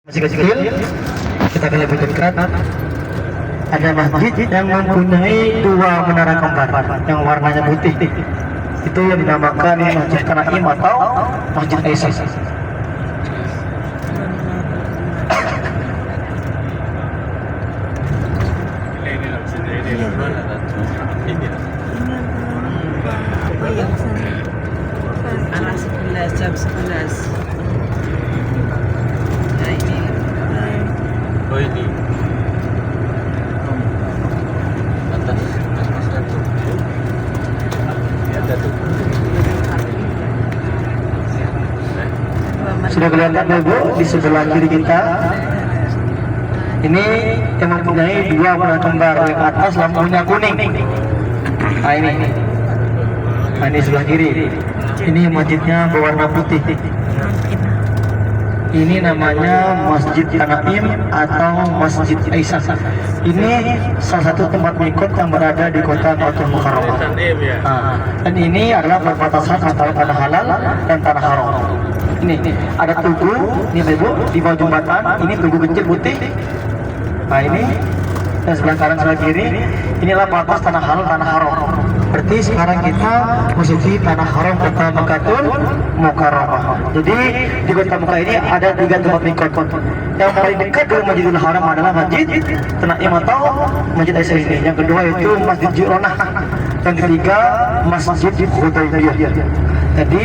masih kecil, kita akan lebihkan ada masjid yang mempunyai dua menara kembar yang warnanya putih. Itu yang dinamakan Masjid Tanaim atau Masjid Aisyah. Arah 11 jam 11. Nah ini. Oh ini. Atas satu. Ada tuh. Sudah kelihatan Ibu di sebelah kiri kita. Ini yang mempunyai dua menara kembar, yang atas lampunya kuning. Nah ini sebelah kiri. Ini masjidnya berwarna putih. Ini namanya Masjid Tanaim atau Masjid Aisyah. Ini salah satu tempat mikot yang berada di kota Makkatul Mukarramah. Dan ini adalah perbatasan antara tanah halal dan tanah haram. Ini ada tugu, ini Ibu di bawah jembatan. Ini tugu kecil putih. Nah ini dan sebelah kanan sebelah kiri inilah batas tanah halal tanah haram. Berarti sekarang kita masuki tanah haram kota Makkatul Mukarramah. Jadi di kota Makkah ini ada 3 tempat mikot. Yang paling dekat dari Masjidil Haram adalah Masjid Tanaim atau Masjid Aisyah ini. Yang kedua itu Masjid Jironah. Yang ketiga Masjid Hudaybiyah. Jadi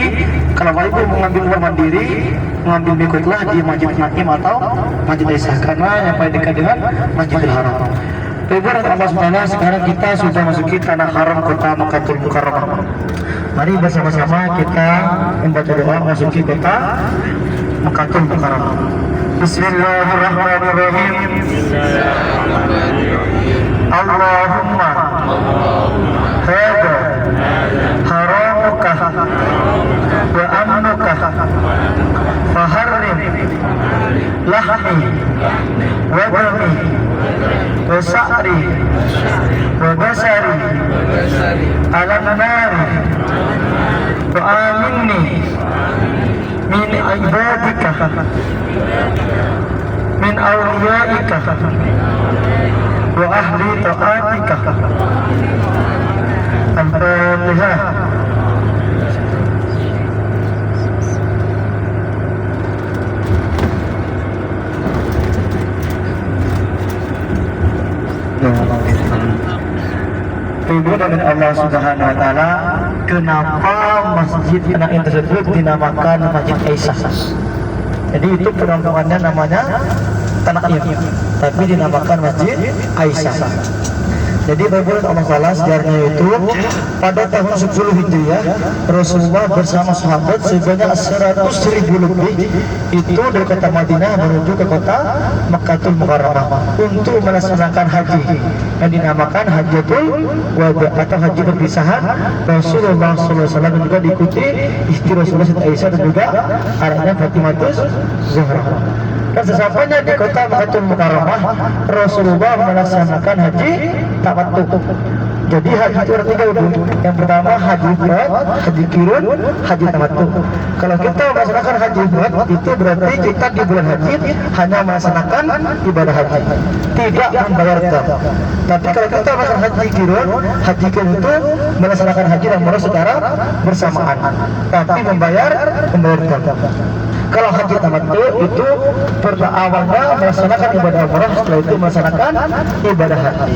kalau Ibu mengambil umrah mandiri, mengambil mikotlah di Masjid Tanaim atau Masjid Aisyah karena yang paling dekat dengan Masjidil Haram. Ibu dan Allah SWT, sekarang kita sudah masuki tanah haram kota Makkatul Mukarramah. Mari bersama-sama kita membaca doa masuki kota Makkatul Mukarramah. Bismillahirrahmanirrahim. Allahumma hada haramuka wa amnuka faharrim lahmi wa dami wa sa'ri wa basari ala nari wa aminni min ibadika min awliyaika wa ahli ta'atika. Al-Fatihah. Ibu dan Allah Subhanahu wa taala, kenapa Masjid Tanaim tersebut dinamakan Masjid Aisyah? Jadi itu penampungannya namanya Tanaim, tapi dinamakan Masjid Aisyah. Jadi Bapak Allah Taala sejarahnya itu pada tahun 10 Hijriah Rasulullah bersama sahabat sebanyak 100.000 lebih itu dari kota Madinah menuju ke kota Makkatul Mukarramah untuk melaksanakan haji yang dinamakan Hajjatul Wada atau haji perpisahan Rasulullah SAW, dan juga diikuti istri Rasulullah Siti Aisyah dan juga anaknya Fatimatus Zahra. Dan sesampainya di kota Makkatul Mukarramah, Rasulullah melaksanakan haji tamattu. Jadi haji itu ada 3 dulu. Yang pertama haji ifrad, haji kirun, haji tamattu. Kalau kita melaksanakan haji ifrad itu berarti kita di bulan haji hanya melaksanakan ibadah haji, tidak membayar dam. Tapi kalau kita melaksanakan haji kirun itu melaksanakan haji dan umrah secara bersamaan, tapi membayar dam. Kalau haji tamattu itu awalnya melaksanakan ibadah umrah, setelah itu melaksanakan ibadah haji,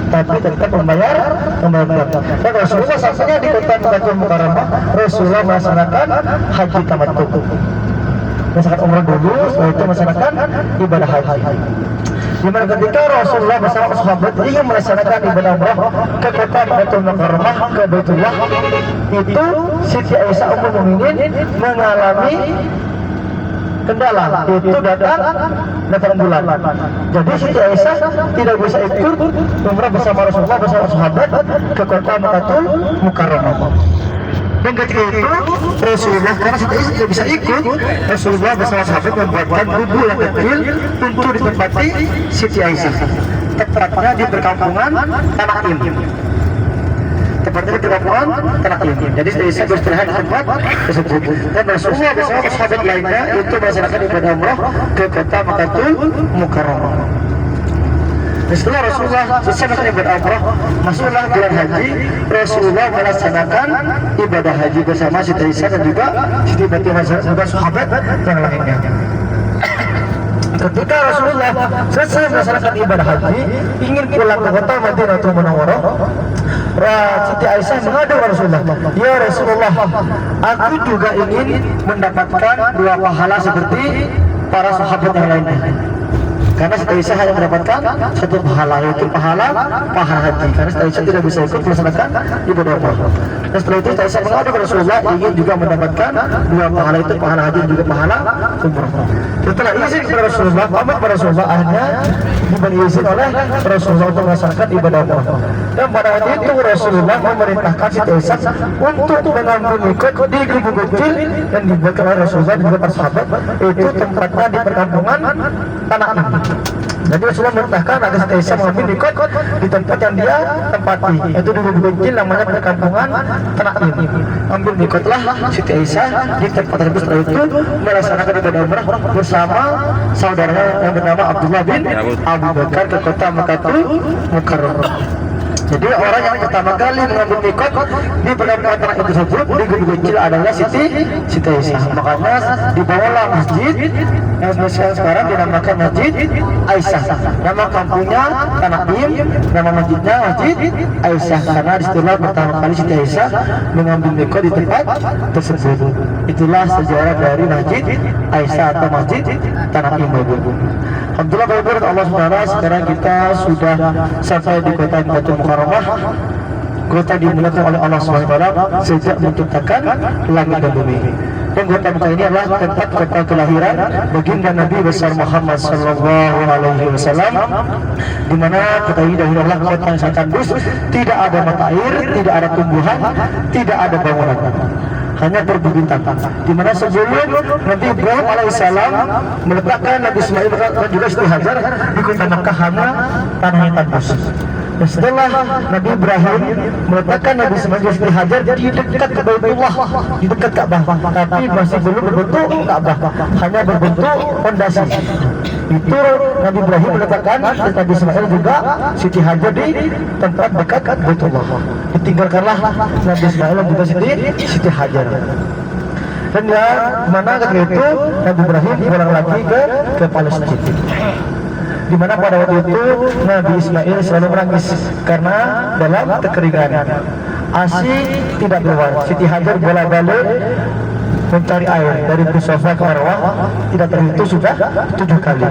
tapi tetap membayar dam. Dan Rasulullah sampainya di kota Makkatul Mukarramah, Rasulullah melaksanakan haji tamattu, melaksanakan umrah dulu, setelah itu melaksanakan ibadah haji. Dimana ketika Rasulullah bersama sahabat ingin melaksanakan ibadah umrah ke kota Makkatul Mukarramah, ke Baitullah, itu Siti Aisyah Ummul Mukminin mengalami kendala, itu datang bulan. Jadi Siti Aisyah tidak bisa ikut umrah bersama Rasulullah bersama sahabat ke kota Makkatul Mukarramah. Dan ketika itu Rasulullah, karena Siti Aisyah tidak bisa ikut, Rasulullah bersama sahabat membuatkan kubu yang kecil untuk ditempati Siti Aisyah, tepatnya di perkampungan Tanaim. tempatnya di perkampungan Tanaim. Jadi Siti Aisyah beristirahat di tempat tersebut. Dan Rasulullah bersama sahabat lainnya itu melaksanakan ibadah umrah ke kota Makkatul Mukarramah. Setelah Rasulullah selesai melaksanakan ibadah umrah, masuklah bulan haji. Rasulullah melaksanakan ibadah haji bersama Siti Aisyah dan juga Siti Fatimah dan sahabat yang lainnya. Ketika Rasulullah selesai melaksanakan ibadah haji, ingin pulang ke kota Madinatul Munawwarah, Siti Aisyah mengadu Rasulullah, "Ya Rasulullah, aku juga ingin mendapatkan 2 pahala seperti para sahabat yang lainnya." Karena Siti Aisyah hanya mendapatkan 1 pahala, yaitu pahala haji. Karena Siti Aisyah tidak bisa ikut melaksanakan ibadah umrah. Dan setelah itu Siti Aisyah mengadu ke Rasulullah ingin juga mendapatkan 2 pahala, itu pahala haji dan juga pahala umrah. Setelah izin kepada Rasulullah, pamit kepada Rasulullah, akhirnya diberi izin oleh Rasulullah untuk melaksanakan ibadah umrah. Dan pada waktu itu Rasulullah memerintahkan Siti Aisyah untuk mengambil mikot di gubuk kecil yang dibuat oleh Rasulullah dan juga para sahabat, itu tempatnya di perkampungan Tanaim. Jadi Rasulullah memerintahkan agar Siti Aisyah mengambil mikot di tempat yang dia tempati, yaitu di gubuk kecil namanya perkampungan Tanaim. Ambil mikotlah Siti Aisyah di tempat tersebut. Setelah itu melaksanakan ibadah umrah bersama saudaranya yang bernama Abdullah bin Abu Bakar ke kota Makkatul Mukarramah. Jadi orang yang pertama kali mengambil mikot di perkampungan Tanaim tersebut di gubuk kecil adalah Siti Aisyah. Makanya dibawalah masjid yang sekarang dinamakan Masjid Aisyah. Nama kampungnya Tanaim, nama masjidnya Masjid Aisyah, karena disitulah pertama kali Siti Aisyah mengambil mikot di tempat tersebut. Itulah sejarah dari Masjid Aisyah atau Masjid Tanaim. Alhamdulillah, berkat Allah Subhanahu, sekarang kita sudah sampai di kota Makkatul Mukarramah, kota dimulakan oleh Allah Subhanahu wa taala sejak menciptakan langit dan bumi. Dan kota Makkah ini adalah tempat kota kelahiran baginda Nabi besar Muhammad sallallahu alaihi wasallam, di mana kota ini adalah kota yang sangat tandus, tidak ada mata air, tidak ada tumbuhan, tidak ada bangunan, hanya berbintang. Di mana sebelum Nabi Ibrahim alaihissalam meletakkan Nabi Ismail dan juga Siti Hajar di kota Makkah hanya tanah yang tandus. Dan setelah Nabi Ibrahim meletakkan Nabi Ismail dan Siti Hajar di dekat ke Baitullah, di dekat Ka'bah, tapi masih belum berbentuk Ka'bah, hanya berbentuk fondasi. Itu Nabi Ibrahim meletakkan Nabi Ismail juga Siti Hajar di tempat dekat Baitullah. Ditinggalkanlah Nabi Ismail dan juga Siti Hajar. Dan yang mana ketika itu Nabi Ibrahim pulang lagi ke Palestina, di mana pada waktu itu Nabi Ismail selalu menangis karena dalam kekeringan, ASI tidak keluar. Siti Hajar bolak-balik mencari air dari Safa ke Marwah, tidak terhitung sudah 7 kali.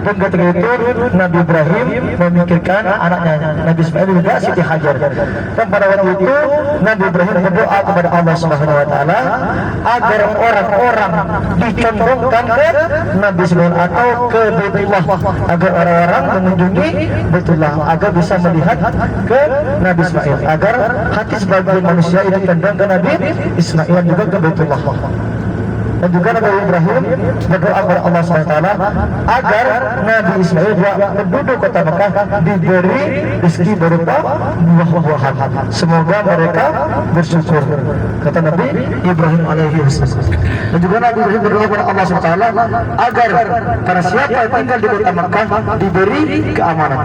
Dan ketika itu Nabi Ibrahim memikirkan anaknya Nabi Ismail juga Siti Hajar. Dan pada waktu itu Nabi Ibrahim berdoa kepada Allah Subhanahu wa taala agar orang-orang dicondongkan ke Nabi Ismail atau ke Baitullah, agar orang-orang mengunjungi Baitullah, agar bisa melihat ke Nabi Ismail, agar hati sebagian manusia itu condong ke Nabi Ismail juga ke Baitullah. Dan juga Nabi Ibrahim berdoa kepada Allah SWT agar Nabi Ismail juga penduduk kota Mekah diberi rezeki berupa buah-buahan. Semoga mereka bersyukur, kata Nabi Ibrahim alaihi wasallam. Dan juga Nabi Ibrahim berdoa kepada Allah SWT agar para siapa yang tinggal di kota Mekah diberi keamanan.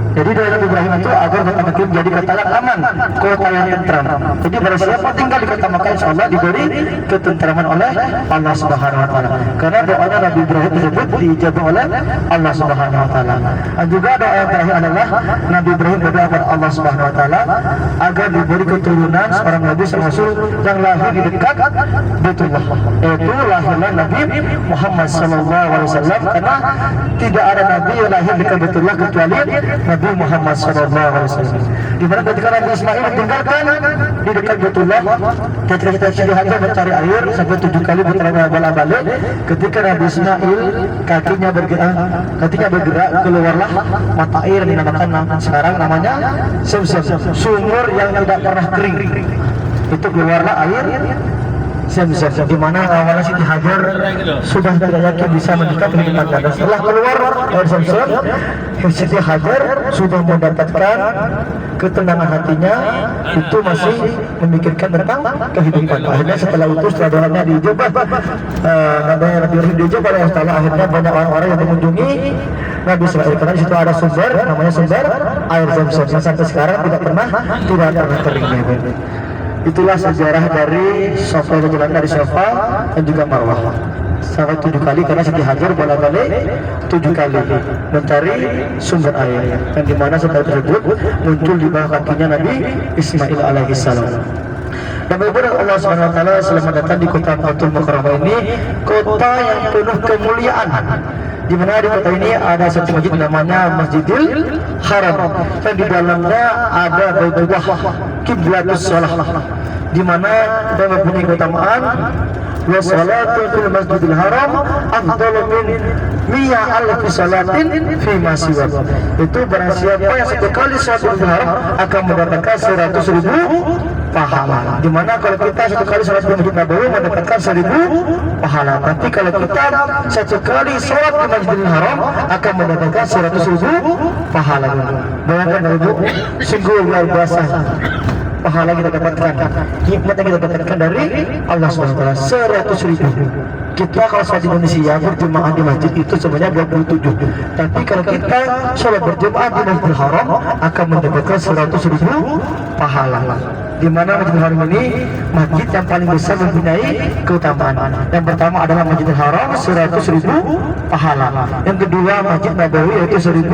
Jadi dari Nabi Ibrahim itu agar kota Mekah menjadi kota yang aman, kota yang tentram. Jadi para siapa tinggal di kota Mekah insya Allah diberi ketentraman oleh Allah Subhanahu wa taala. Karena doanya Nabi Ibrahim tersebut diijabah oleh Allah Subhanahu wa taala. Dan juga doa yang terakhir adalah Nabi Ibrahim berdoa kepada Allah Subhanahu wa taala agar diberi keturunan seorang nabi rasul yang lahir di dekat Baitullah, yaitu lahirlah Nabi Muhammad sallallahu alaihi wasallam, karena tidak ada nabi yang lahir di dekat Baitullah kecuali Nabi Muhammad sallallahu alaihi wasallam. Di mana ketika Nabi Ismail ditinggalkan di dekat Baitullah, ketika Siti Hajar mencari air sampai 7 kali bolak-balik, ketika Nabi Ismail kakinya bergerak, keluarlah mata air yang dinamakan sekarang namanya Zamzam, sumur yang tidak pernah kering. Itu keluarlah air Zam-Zam, di mana awalnya Siti Hajar sudah tidak yakin bisa menikah kehidupan ganda. Setelah keluar air Zam-Zam, Siti Hajar sudah mendapatkan ketenangan hatinya, itu masih memikirkan tentang kehidupan. Akhirnya setelah itu setelah doanya dijawab, dijawab oleh Allah Taala, akhirnya banyak orang-orang yang mengunjungi Nabi Ismail karena di situ ada sumber, namanya sumber air Zam-Zam yang sampai sekarang tidak pernah keringnya. Itulah sejarah dari Safa, jalan dari Safa dan juga Marwah. Sampai 7 kali karena Siti Hajar bolak-balik 7 kali mencari sumber air, yang dimana setelah tersebut muncul di bawah kakinya Nabi Ismail alaihissalam. Dan benar Allah Subhanahu wa taala selamat datang di kota Baitul Mukarramah ini, kota yang penuh kemuliaan. Di mana di kota ini ada satu masjid namanya Masjidil Haram, dan di dalamnya ada Baitullah Qiblatus Shalah, di mana dia mempunyai keutamaan wa salatu fil Masjidil Haram afdalu min mi'a alfi salatin fi ma siwa. Itu barang siapa yang satu kali salat di Haram akan mendapatkan 100.000 pahala. Di mana kalau kita satu kali salat di Masjid Nabawi mendapatkan 1.000 pahala, tapi kalau kita satu kali salat di Masjidil Haram akan mendapatkan 100.000 pahala. Bayangkan Ibu, sungguh luar biasa pahala kita dapatkan, hikmat yang kita dapatkan dari Allah SWT. 100.000. Kita kalau sholat di Indonesia berjemaah di masjid itu sebenarnya 27, tapi kalau kita sholat berjemaah di Masjidil Haram akan mendapatkan 100.000 pahala. Di mana Masjidil Haram ini masjid yang paling besar mempunyai keutamaan. Yang pertama adalah Masjidil Haram 100.000 pahala. Yang kedua Masjid Nabawi yaitu 1.000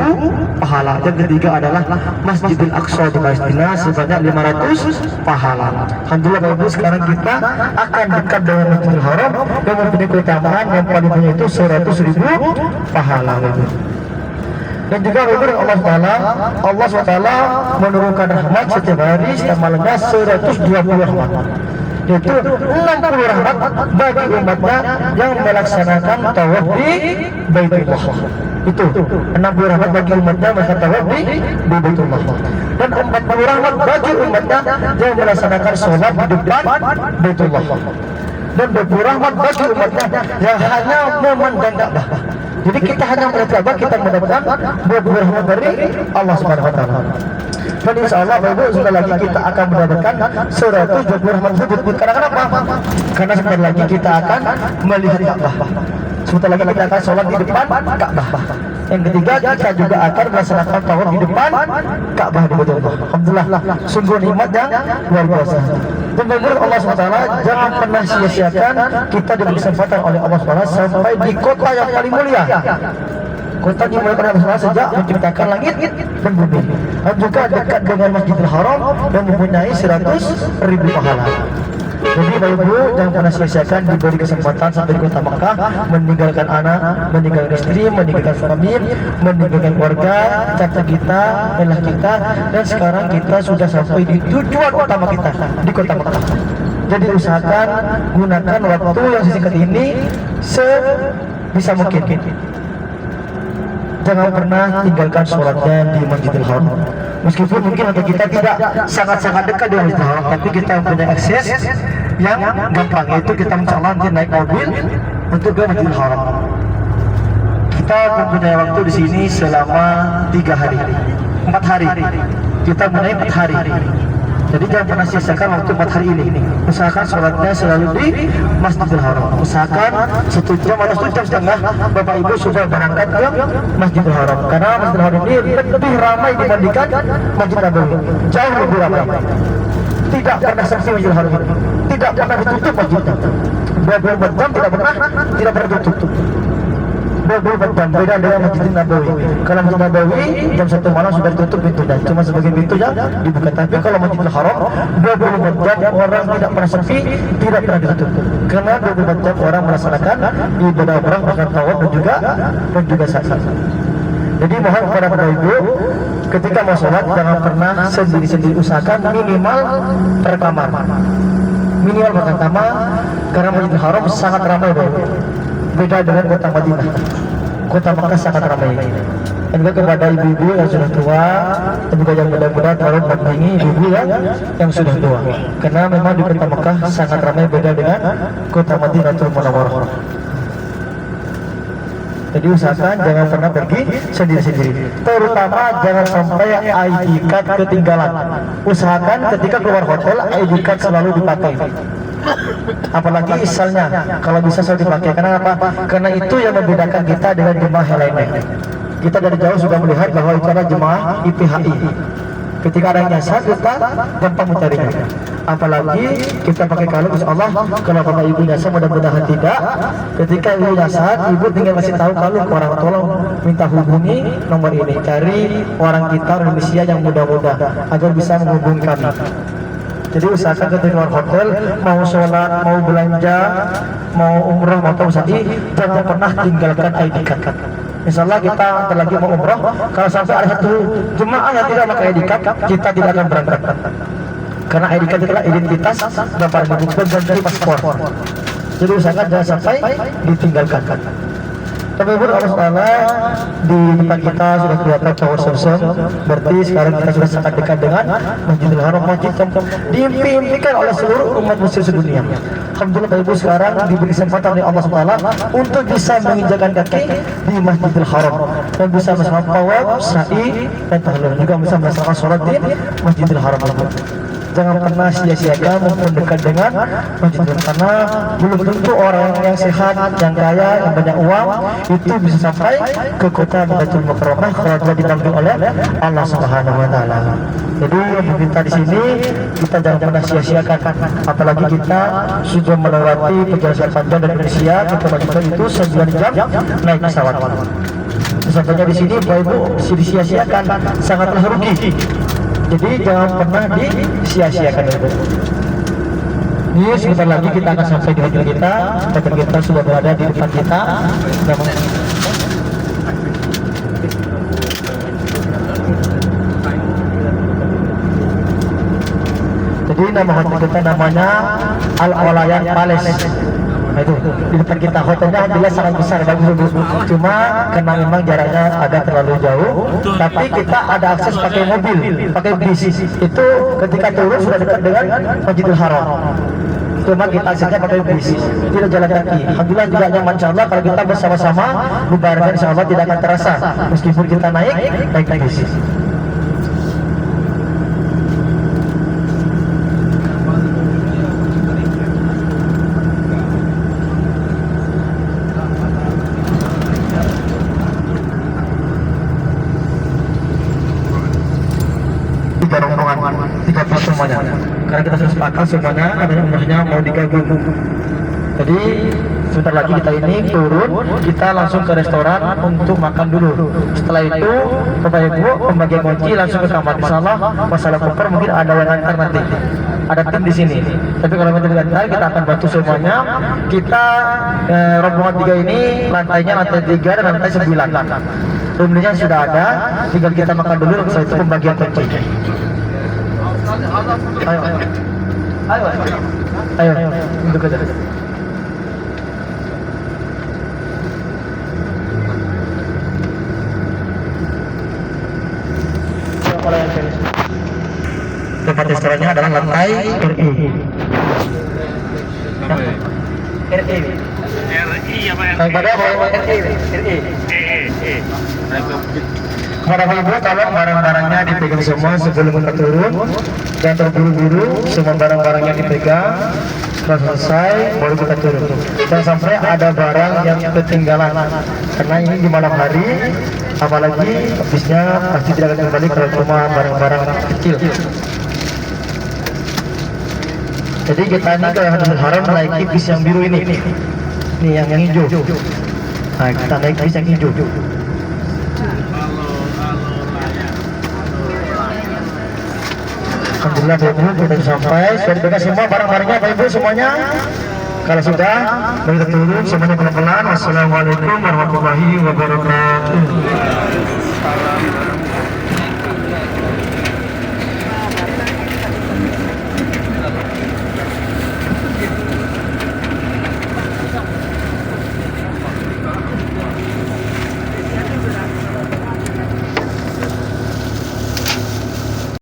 pahala. Yang ketiga adalah Masjidil Aqsa di Palestina sebanyak 500 pahala. Alhamdulillah Bapak Ibu, sekarang kita akan dekat dengan Masjidil Haram yang mempunyai keutamaan yang paling banyak itu 100.000 pahala. Dan juga benar Allah SWT menurunkan rahmat setiap hari setiap malamnya 120 rahmat, yaitu 60 rahmat bagi umatnya yang melaksanakan tawaf di Baitullah. Itu 60 rahmat bagi umatnya melaksanakan tawaf di Baitullah, dan 40 rahmat bagi umatnya yang melaksanakan sholat di depan Baitullah, dan 20 rahmat bagi umatnya yang hanya memandang Ka'bah. Jadi kita hanya melihat Ka'bah, kita mendapatkan 20 rahmat dari Allah Subhanahu wa taala. Dan insyaallah Bapak Ibu, sebentar lagi kita akan mendapatkan 120 rahmat tersebut. Karena kenapa? Karena sebentar lagi kita akan melihat Ka'bah. Sebentar lagi kita akan sholat di depan Ka'bah. Yang ketiga, kita juga akan melaksanakan tawaf di depan Ka'bah di Baitullah. Alhamdulillah, sungguh nikmat yang luar biasa. Dan benar Allah SWT jangan pernah sia-siakan kita diberi kesempatan oleh Allah SWT sampai di kota yang paling mulia. Kota yang mulia pada Allah sejak menciptakan langit dan bumi, dan juga dekat dengan Masjidil Haram yang mempunyai 100.000 pahala. Jadi Bapak Ibu, jangan pernah sia-siakan diberi kesempatan sampai di kota Makkah, meninggalkan anak, meninggalkan istri, meninggalkan suami, meninggalkan keluarga, cita kita, lelah kita, dan sekarang kita sudah sampai di tujuan utama kita di kota Makkah. Jadi usahakan gunakan waktu yang singkat ini sebisa mungkin. Jangan pernah tinggalkan sholatnya di Masjidil Haram. Meskipun mungkin untuk kita tidak sangat-sangat dekat dengan Masjidil Haram, tapi kita punya akses yang gampang, yaitu kita nanti naik mobil untuk ke Masjidil Haram. Kita mempunyai waktu di sini selama 3 hari, 4 hari. Kita mulai 4 hari. Jadi jangan pernah sia-siakan waktu 4 hari ini. Usahakan sholatnya selalu di Masjidil Haram. Usahakan 1 jam atau 1 jam setengah Bapak Ibu sudah berangkat ke Masjidil Haram. Karena Masjidil Haram ini lebih ramai dibandingkan Masjid Nabawi. Jauh lebih ramai. Tidak pernah sepi Masjidil Haram ini. Tidak pernah ditutup masjidnya. 24 jam tidak pernah ditutup. 24 jam, beda dengan Masjid Nabawi. Kalau Masjid Nabawi jam 1 malam sudah ditutup pintunya, cuma sebagian pintunya dibuka. Tapi kalau Masjidil Haram 24 jam orang tidak pernah sepi, tidak pernah ditutup. Karena 24 jam orang melaksanakan ibadah, orang melakukan tawaf dan juga sa'i. Jadi mohon kepada Bapak Ibu, ketika mau sholat jangan pernah sendiri-sendiri, usahakan minimal rekaman. Minimal pertama, karena Masjidil Haram sangat ramai Bapak Ibu. Beda dengan kota Madinah, kota Makkah sangat ramai. dan juga kepada ibu-ibu yang sudah tua, dan juga yang muda-muda tolong mendampingi ibu-ibu yang sudah tua, karena memang di kota Mekah sangat ramai, beda dengan kota Madinatul Munawwarah. Jadi usahakan jangan pernah pergi sendiri-sendiri, terutama jangan sampai ID card ketinggalan. Usahakan ketika keluar hotel ID card selalu dipakai, apalagi misalnya kalau bisa selalu dipakai. Karena apa? Karena itu yang membedakan kita dengan jemaah yang lainnya. Kita dari jauh sudah melihat bahwa itu adalah jemaah IPHI. Ketika ada yang nyasar, kita gampang mencarinya. Apalagi kita pakai kalung, insya Allah kalau bapak ibu nyasar, mudah-mudahan tidak. Ketika ibu nyasar, ibu tinggal kasih tahu kalung ke orang, tolong minta hubungi nomor ini, cari orang kita Indonesia yang muda-muda agar bisa menghubungi kami. Jadi usahakan ketika keluar hotel, mau sholat, mau belanja, mau umrah, mau sa'i, jangan pernah tinggalkan ID card. Misalnya kita lagi mau umrah, kalau sampai ada satu jemaah yang tidak pakai ID card, kita tidak akan berangkat. Karena ID card adalah identitas dan para bukti dan paspor. Jadi usahakan jangan sampai ditinggalkan. Tapi pun Allah Taala di depan kita sudah kelihatan tower Samsung, berarti sekarang kita sudah sangat dekat dengan Masjidil Haram, masjid yang diimpikan oleh seluruh umat muslim sedunia. Alhamdulillah Bapak Ibu sekarang diberi kesempatan oleh Allah Taala untuk bisa menginjakan kaki di Masjidil Haram dan bisa melaksanakan tawaf, sa'i dan tahlil, juga bisa melaksanakan sholat di Masjidil Haram. Jangan pernah sia-siakan mendekat dengan Masjidil, karena belum tentu orang yang sehat, yang kaya, yang banyak uang itu bisa sampai ke kota Baitul Mukarramah kalau telah dipanggil oleh Allah Subhanahu wa taala. Jadi kita di sini kita jangan pernah sia-siakan, apalagi kita sudah melewati perjalanan panjang dari Indonesia ke Madinah itu 9 jam naik pesawat. Sampainya di sini Bapak Ibu disia-siakan, sangatlah rugi. Jadi jangan pernah disia-siakan itu. Ini sebentar lagi kita akan sampai di hotel kita. Hotel kita sudah berada di depan kita. Jadi nama hotel kita namanya Al-Walayan Palace. Nah, itu di depan kita, hotelnya jelas sangat besar, bagus. Cuma karena memang jaraknya agak terlalu jauh, tapi kita ada akses pakai mobil, pakai bis. Itu ketika turun sudah dekat dengan Masjidil Haram. Cuma kita aksesnya pakai bis, tidak jalan kaki. Alhamdulillah juga nyaman, insyaallah kalau kita bersama-sama dibayarkan, insyaallah tidak akan terasa meskipun kita naik bis. Tiga pos semuanya, karena kita sudah sepakat semuanya adanya umurnya mau digabung. Jadi sebentar lagi kita ini turun, kita langsung ke restoran untuk makan dulu. Setelah itu Bapak Ibu pembagian kunci langsung ke kamar. Insyaallah masalah koper mungkin ada yang antar nanti, ada tim di sini. Tapi kalau nanti diantar kita akan bantu semuanya. Kita rombongan 3 ini lantainya lantai 3 dan lantai 9. Roomnya sudah ada, tinggal kita makan dulu. Setelah itu pembagian kunci. Ayo, duduk aja. Tempat restorannya adalah lantai RI. RI. RI apa ya? Pada RI. Para ibu tolong barang-barangnya dipegang semua sebelum kita turun, dan terburu-buru semua barang-barangnya dipegang. Setelah selesai baru kita turun. Jangan sampai ada barang yang ketinggalan, karena ini di malam hari, apalagi bisnya pasti tidak akan kembali kalau cuma barang-barang kecil. Jadi kita ini ke Masjidil Haram naik bis yang biru ini yang hijau. Nah, kita naik bis yang hijau. Alhamdulillah Bapak Ibu kita sampai, sudah dipegang semua barang-barangnya Bapak Ibu semuanya. Kalau sudah, mari kita turun semuanya pelan-pelan. Wassalamualaikum warahmatullahi wabarakatuh.